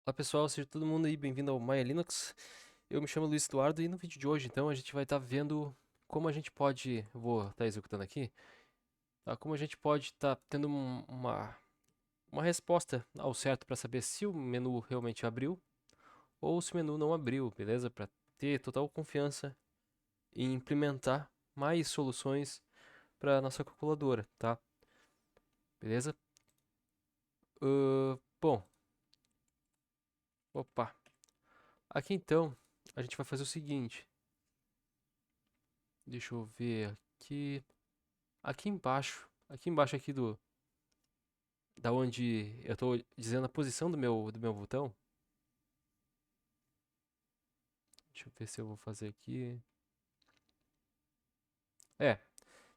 Olá pessoal, seja todo mundo aí bem-vindo ao Maya Linux. Eu me chamo Luiz Eduardo e no vídeo de hoje então a gente vai estar vendo como a gente pode, eu vou estar executando aqui, tá? Como a gente pode estar tendo uma resposta ao certo para saber se o menu realmente abriu ou se o menu não abriu, beleza? Para ter total confiança em implementar mais soluções para nossa calculadora, tá? Beleza? Bom, opa, aqui então a gente vai fazer o seguinte, deixa eu ver aqui. Aqui embaixo aqui da onde eu estou dizendo a posição do meu botão. Deixa eu ver se eu vou fazer aqui. É,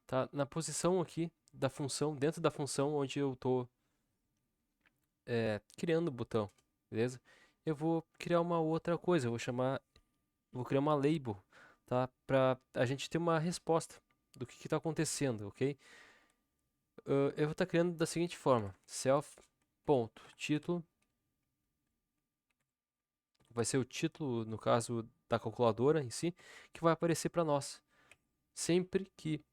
tá na posição aqui da função, dentro da função onde eu estou criando o botão, beleza? Eu vou criar uma outra coisa, vou criar uma label, tá? Para a gente ter uma resposta do que está acontecendo, ok? Eu vou estar criando da seguinte forma: self.título vai ser o título, no caso da calculadora em si, que vai aparecer para nós. Sempre que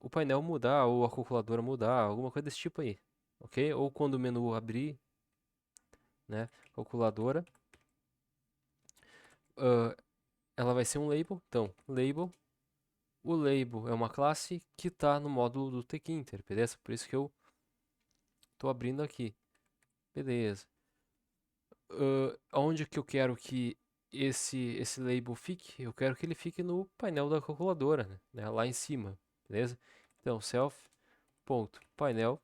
o painel mudar ou a calculadora mudar, alguma coisa desse tipo aí, ok? Ou quando o menu abrir, né, calculadora, ah, ela vai ser um label. Então, label. O label é uma classe que está no módulo do tkinter, beleza? Por isso que eu estou abrindo aqui, beleza? Onde que eu quero que esse label fique? Eu quero que ele fique no painel da calculadora, né? Lá em cima, beleza? Então, self.painel,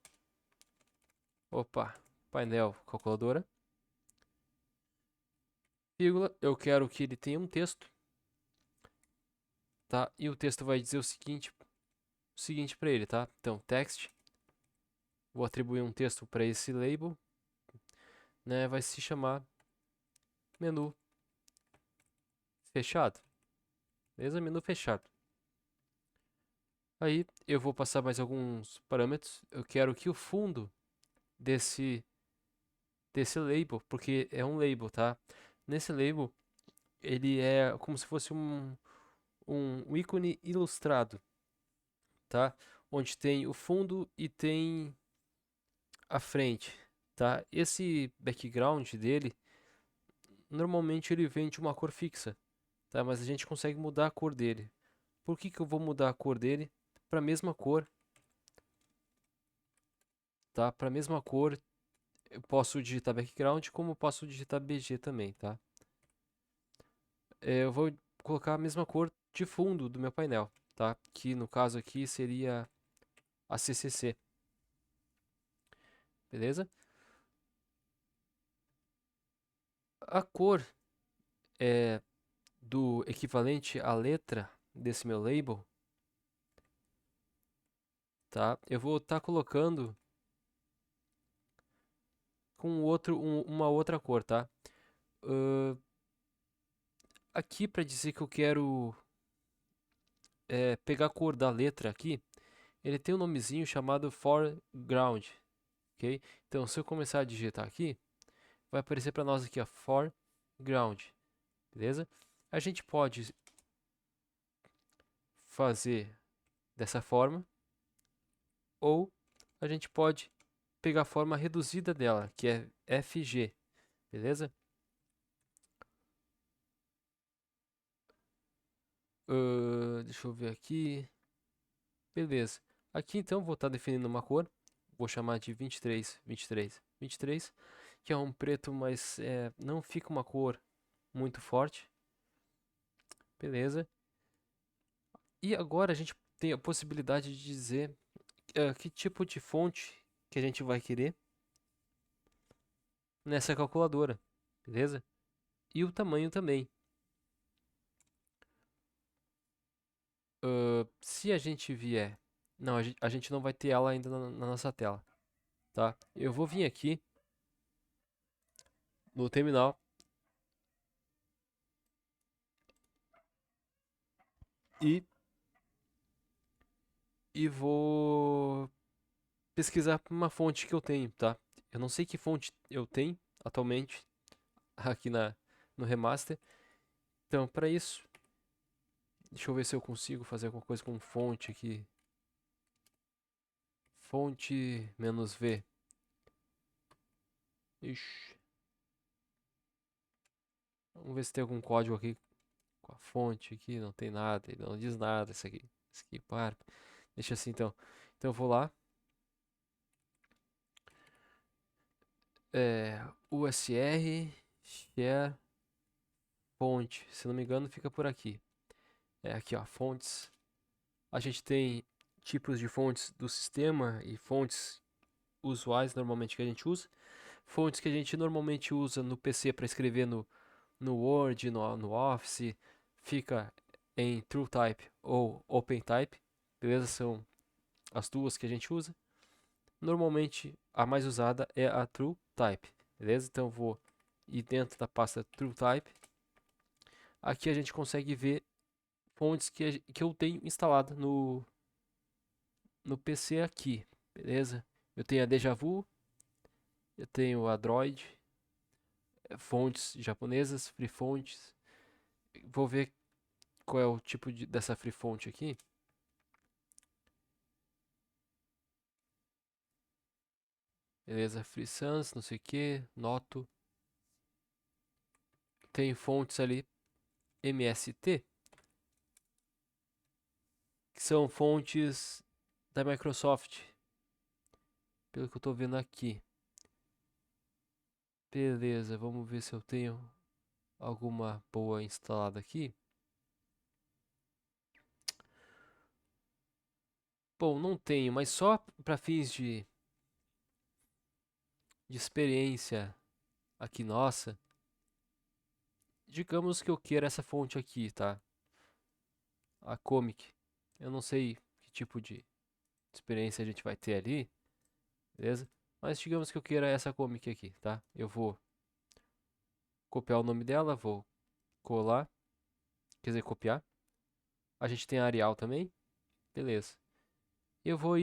opa, painel calculadora, vírgula, eu quero que ele tenha um texto, tá? E o texto vai dizer o seguinte para ele, tá? Então, text, vou atribuir um texto para esse label, né? Vai se chamar menu fechado, beleza? Menu fechado. Aí eu vou passar mais alguns parâmetros. Eu quero que o fundo desse desse label, porque é um label, tá? Nesse label, ele é como se fosse um ícone ilustrado, tá? Onde tem o fundo e tem a frente, tá? Esse background dele, normalmente ele vem de uma cor fixa, tá? Mas a gente consegue mudar a cor dele. Por que que eu vou mudar a cor dele para a mesma cor, tá? Para a mesma cor, eu posso digitar background como posso digitar BG também, tá? Eu vou colocar a mesma cor de fundo do meu painel, tá? Que no caso aqui seria a CCC, beleza? A cor é do equivalente à letra desse meu label, tá? Eu vou estar colocando com uma outra cor, tá? Ahn, aqui para dizer que eu quero pegar a cor da letra aqui, ele tem um nomezinho chamado foreground, ok? Então, se eu começar a digitar aqui, vai aparecer para nós aqui, ó, foreground, beleza? A gente pode fazer dessa forma, ou a gente pode pegar a forma reduzida dela, que é FG, beleza? Deixa eu ver aqui. Beleza. Aqui então vou estar definindo uma cor. Vou chamar de 23, 23, 23, que é um preto, mas não fica uma cor muito forte. Beleza. E agora a gente tem a possibilidade de dizer que tipo de fonte que a gente vai querer nessa calculadora. Beleza? E o tamanho também. Se a gente vier. Não, a gente não vai ter ela ainda na nossa tela, tá? Eu vou vir aqui no terminal e, e vou pesquisar uma fonte que eu tenho, tá? Eu não sei que fonte eu tenho atualmente aqui no remaster. Então, para isso, deixa eu ver se eu consigo fazer alguma coisa com fonte aqui. Fonte "-v". Ixi. Vamos ver se tem algum código aqui com a fonte aqui. Não tem nada, ele não diz nada isso aqui. Isso aqui, para. Deixa assim então. Então eu vou lá. USR share fonte. Se não me engano, fica por aqui. Aqui ó, fontes. A gente tem tipos de fontes do sistema e fontes usuais normalmente que a gente usa. Fontes que a gente normalmente usa no PC para escrever no Word, no Office, fica em TrueType ou OpenType, beleza? São as duas que a gente usa. Normalmente a mais usada é a TrueType, beleza? Então eu vou ir dentro da pasta TrueType. Aqui a gente consegue ver fontes que eu tenho instalada no PC aqui, beleza? Eu tenho a Dejavu, eu tenho a Droid, fontes japonesas, free fontes. Vou ver qual é o tipo dessa free font aqui. Beleza, Free Sans, não sei o que, Noto. Tem fontes ali MST, que são fontes da Microsoft, pelo que eu tô vendo aqui. Beleza, vamos ver se eu tenho alguma boa instalada aqui. Bom, não tenho, mas só para fins de experiência aqui nossa, digamos que eu queira essa fonte aqui, tá? A Comic. Eu não sei que tipo de experiência a gente vai ter ali, beleza? Mas digamos que eu queira essa Comic aqui, tá? Eu vou copiar o nome dela, vou colar, quer dizer, copiar. A gente tem a Arial também, beleza. Eu vou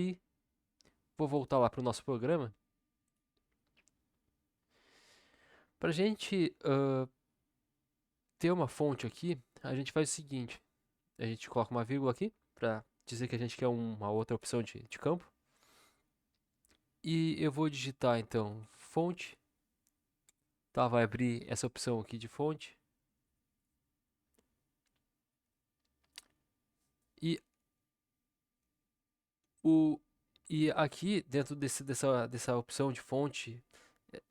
voltar lá para o nosso programa. Para a gente ter uma fonte aqui, a gente faz o seguinte: a gente coloca uma vírgula aqui para dizer que a gente quer uma outra opção de campo. E eu vou digitar então fonte, tá? Vai abrir essa opção aqui de fonte. E o e aqui dentro dessa opção de fonte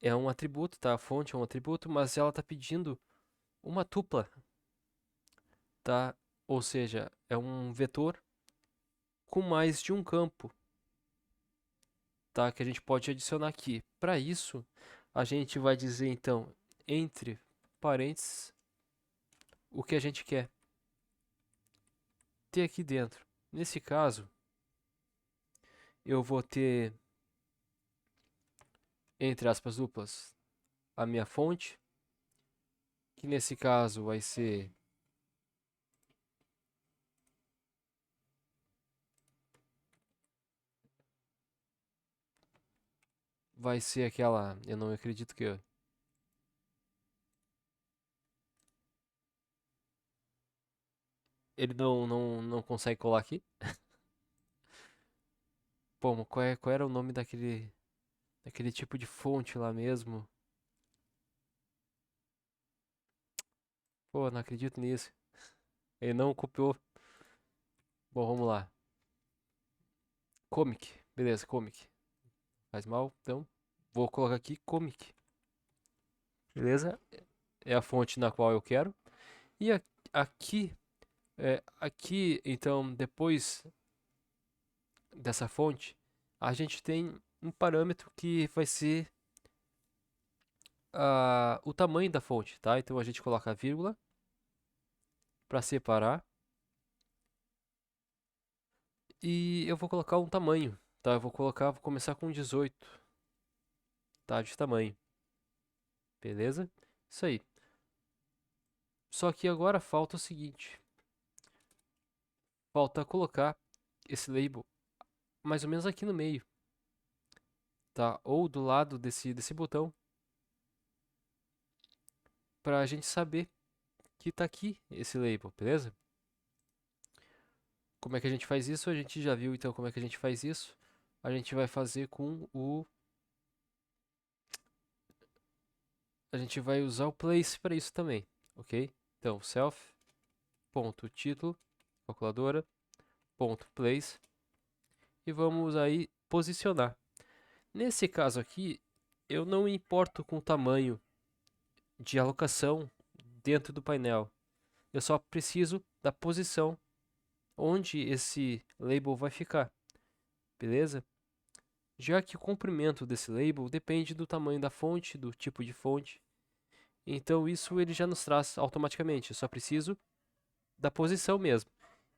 é um atributo, tá? A fonte é um atributo, mas ela está pedindo uma tupla, tá? Ou seja, é um vetor com mais de um campo, tá? Que a gente pode adicionar aqui. Para isso, a gente vai dizer então entre parênteses o que a gente quer ter aqui dentro. Nesse caso, eu vou ter entre aspas duplas a minha fonte, que nesse caso vai ser aquela, eu não acredito que ele não consegue colar aqui. Pô, qual era o nome daquele tipo de fonte lá mesmo? Pô, não acredito nisso. Ele não copiou. Bom, vamos lá. Comic. Beleza, comic. Faz mal, então vou colocar aqui comic. Beleza? É a fonte na qual eu quero. E aqui, aqui, então, depois dessa fonte, a gente tem um parâmetro que vai ser o tamanho da fonte, tá? Então a gente coloca a vírgula para separar. E eu vou colocar um tamanho, tá? Vou começar com 18, tá? De tamanho. Beleza? Isso aí. Só que agora falta o seguinte. Falta colocar esse label mais ou menos aqui no meio. tá? Ou do lado desse botão, para a gente saber que tá aqui esse label, beleza? Como é que a gente faz isso? A gente já viu então como é que a gente faz isso. A gente vai fazer com o... A gente vai usar o place para isso também, ok? Então, self.título, calculadora, ponto place, e vamos aí posicionar. Nesse caso aqui, eu não importo com o tamanho de alocação dentro do painel. Eu só preciso da posição onde esse label vai ficar, beleza? Já que o comprimento desse label depende do tamanho da fonte, do tipo de fonte. Então isso ele já nos traz automaticamente. Eu só preciso da posição mesmo.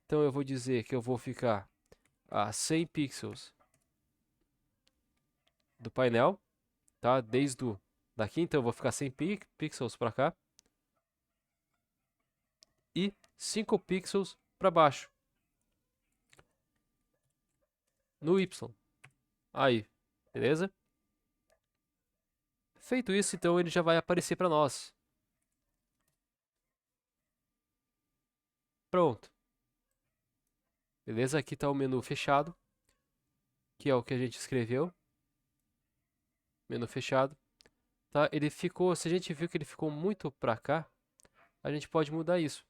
Então eu vou dizer que eu vou ficar a 100 pixels do painel, tá? Desde o daqui, então eu vou ficar 100 pixels para cá e 5 pixels para baixo no Y. Aí, beleza? Feito isso, então ele já vai aparecer para nós. Pronto. Beleza? Aqui está o menu fechado, que é o que a gente escreveu. Menu fechado. Tá? Ele ficou, se a gente viu que ele ficou muito para cá, a gente pode mudar isso.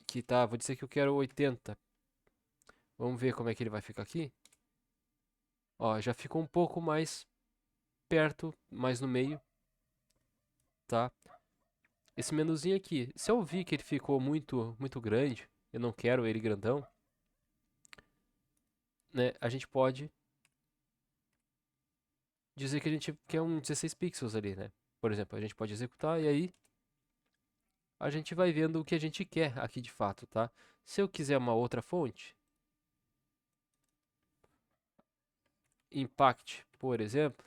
Que tá, vou dizer que eu quero 80. Vamos ver como é que ele vai ficar aqui. Ó, já ficou um pouco mais perto, mais no meio, tá? Esse menuzinho aqui, se eu vi que ele ficou muito grande, eu não quero ele grandão, né? A gente pode dizer que a gente quer um 16 pixels ali, né? Por exemplo, a gente pode executar e aí a gente vai vendo o que a gente quer aqui de fato, tá? Se eu quiser uma outra fonte, Impact, por exemplo,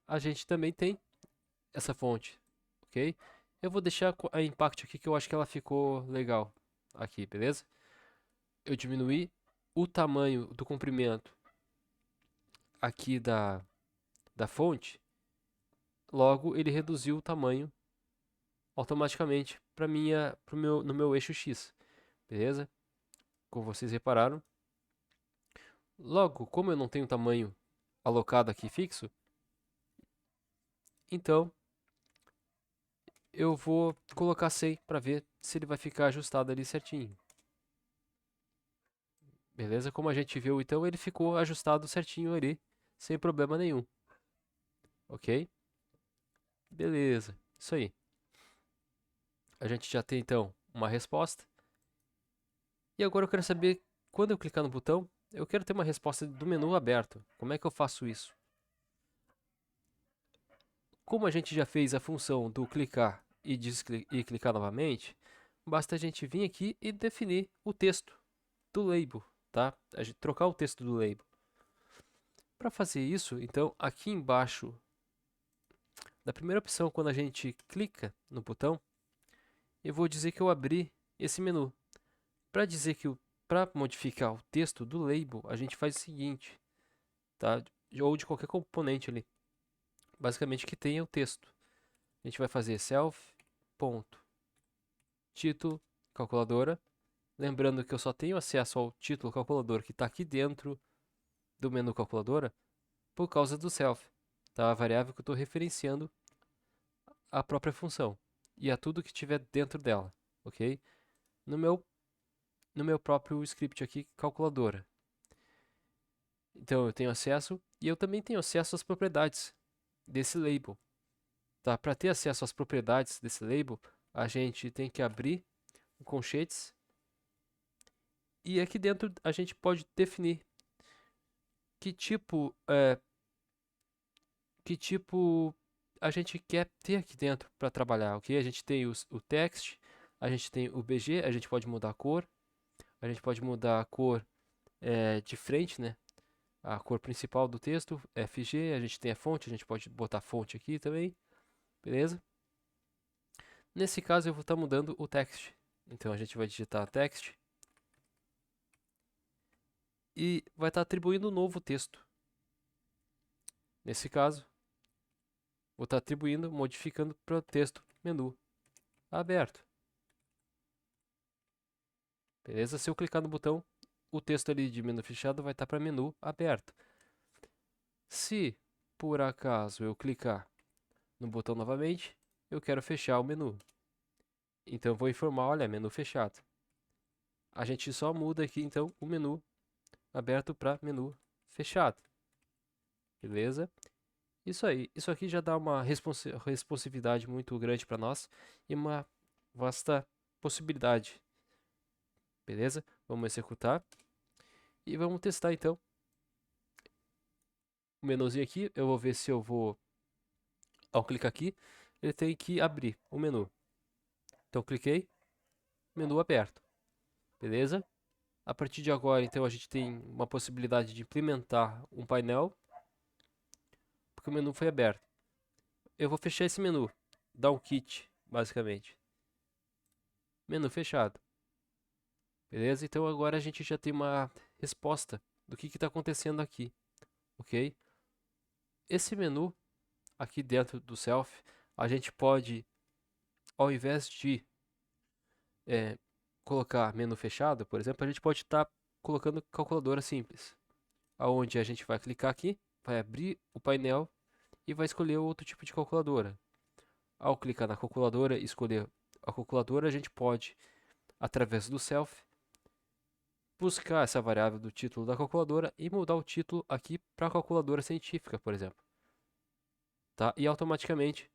a gente também tem essa fonte, ok? Eu vou deixar a Impact aqui que eu acho que ela ficou legal aqui, beleza? Eu diminuí o tamanho do comprimento aqui da fonte, logo ele reduziu o tamanho automaticamente no meu eixo X, beleza? Como vocês repararam. Logo, como eu não tenho tamanho alocado aqui fixo, então eu vou colocar 100 para ver se ele vai ficar ajustado ali certinho. Beleza? Como a gente viu, então ele ficou ajustado certinho ali, sem problema nenhum. Ok? Beleza, isso aí. A gente já tem então uma resposta. E agora eu quero saber, quando eu clicar no botão, eu quero ter uma resposta do menu aberto. Como é que eu faço isso? Como a gente já fez a função do clicar e clicar novamente, basta a gente vir aqui e definir o texto do label, tá? A gente trocar o texto do label. Para fazer isso, então, aqui embaixo da primeira opção, quando a gente clica no botão, eu vou dizer que eu abri esse menu. Para dizer que para modificar o texto do label, a gente faz o seguinte, tá? Ou de qualquer componente ali. Basicamente que tenha o texto. A gente vai fazer self.título calculadora. Lembrando que eu só tenho acesso ao título calculador que está aqui dentro do menu calculadora por causa do self, tá? A variável que eu estou referenciando a própria função e a tudo que tiver dentro dela, ok? No meu próprio script aqui, calculadora. Então eu tenho acesso e eu também tenho acesso às propriedades desse label. Tá? Para ter acesso às propriedades desse label, a gente tem que abrir o colchetes e aqui dentro a gente pode definir que tipo a gente quer ter aqui dentro para trabalhar, ok? A gente tem o text, a gente tem o BG, a gente pode mudar a cor, a gente pode mudar a cor de frente, né? A cor principal do texto, FG, a gente tem a fonte, a gente pode botar fonte aqui também, beleza? Nesse caso eu vou estar mudando o text, então a gente vai digitar text e vai estar atribuindo um novo texto. Nesse caso, vou estar atribuindo, modificando para o texto menu aberto. Beleza? Se eu clicar no botão, o texto ali de menu fechado vai estar para menu aberto. Se por acaso eu clicar no botão novamente, eu quero fechar o menu. Então eu vou informar, olha, menu fechado. A gente só muda aqui então o menu aberto para menu fechado. Beleza? Isso aí. Isso aqui já dá uma responsividade muito grande para nós e uma vasta possibilidade. Beleza? Vamos executar e vamos testar então. O menuzinho aqui, eu vou ver se eu vou, ao clicar aqui, ele tem que abrir o menu. Então cliquei, menu aberto. Beleza? A partir de agora, então, a gente tem uma possibilidade de implementar um painel, porque o menu foi aberto. Eu vou fechar esse menu, dar um quit, basicamente. Menu fechado. Beleza? Então agora a gente já tem uma resposta do que está acontecendo aqui, ok? Esse menu aqui dentro do Self, a gente pode, ao invés de colocar menu fechado, por exemplo, a gente pode estar colocando calculadora simples, aonde a gente vai clicar aqui, vai abrir o painel e vai escolher outro tipo de calculadora. Ao clicar na calculadora e escolher a calculadora, a gente pode, através do Self, buscar essa variável do título da calculadora e mudar o título aqui para calculadora científica, por exemplo. Tá? E automaticamente,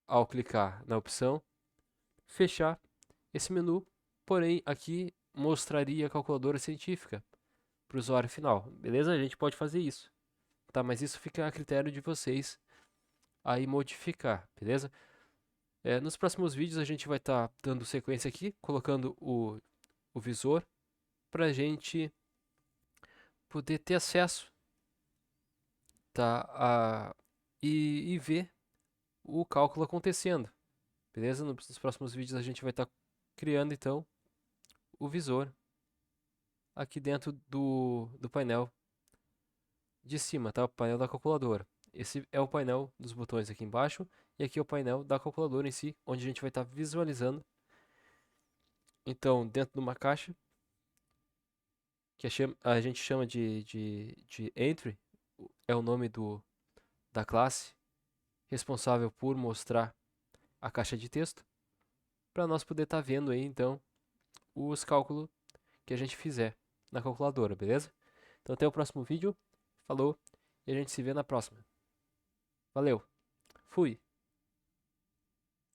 ao clicar na opção fechar esse menu, porém aqui mostraria a calculadora científica para o usuário final. Beleza? A gente pode fazer isso. Tá? Mas isso fica a critério de vocês aí modificar, beleza? Nos próximos vídeos a gente vai estar dando sequência aqui, colocando o visor para a gente poder ter acesso, tá? E ver o cálculo acontecendo, beleza? Nos próximos vídeos a gente vai estar criando então o visor aqui dentro do painel de cima, tá? O painel da calculadora. Esse é o painel dos botões aqui embaixo e aqui é o painel da calculadora em si, onde a gente vai estar visualizando. Então, dentro de uma caixa que a gente chama de entry, é o nome da classe responsável por mostrar a caixa de texto, para nós poder estar vendo aí então os cálculos que a gente fizer na calculadora, beleza? Então até o próximo vídeo, falou, e a gente se vê na próxima. Valeu, fui!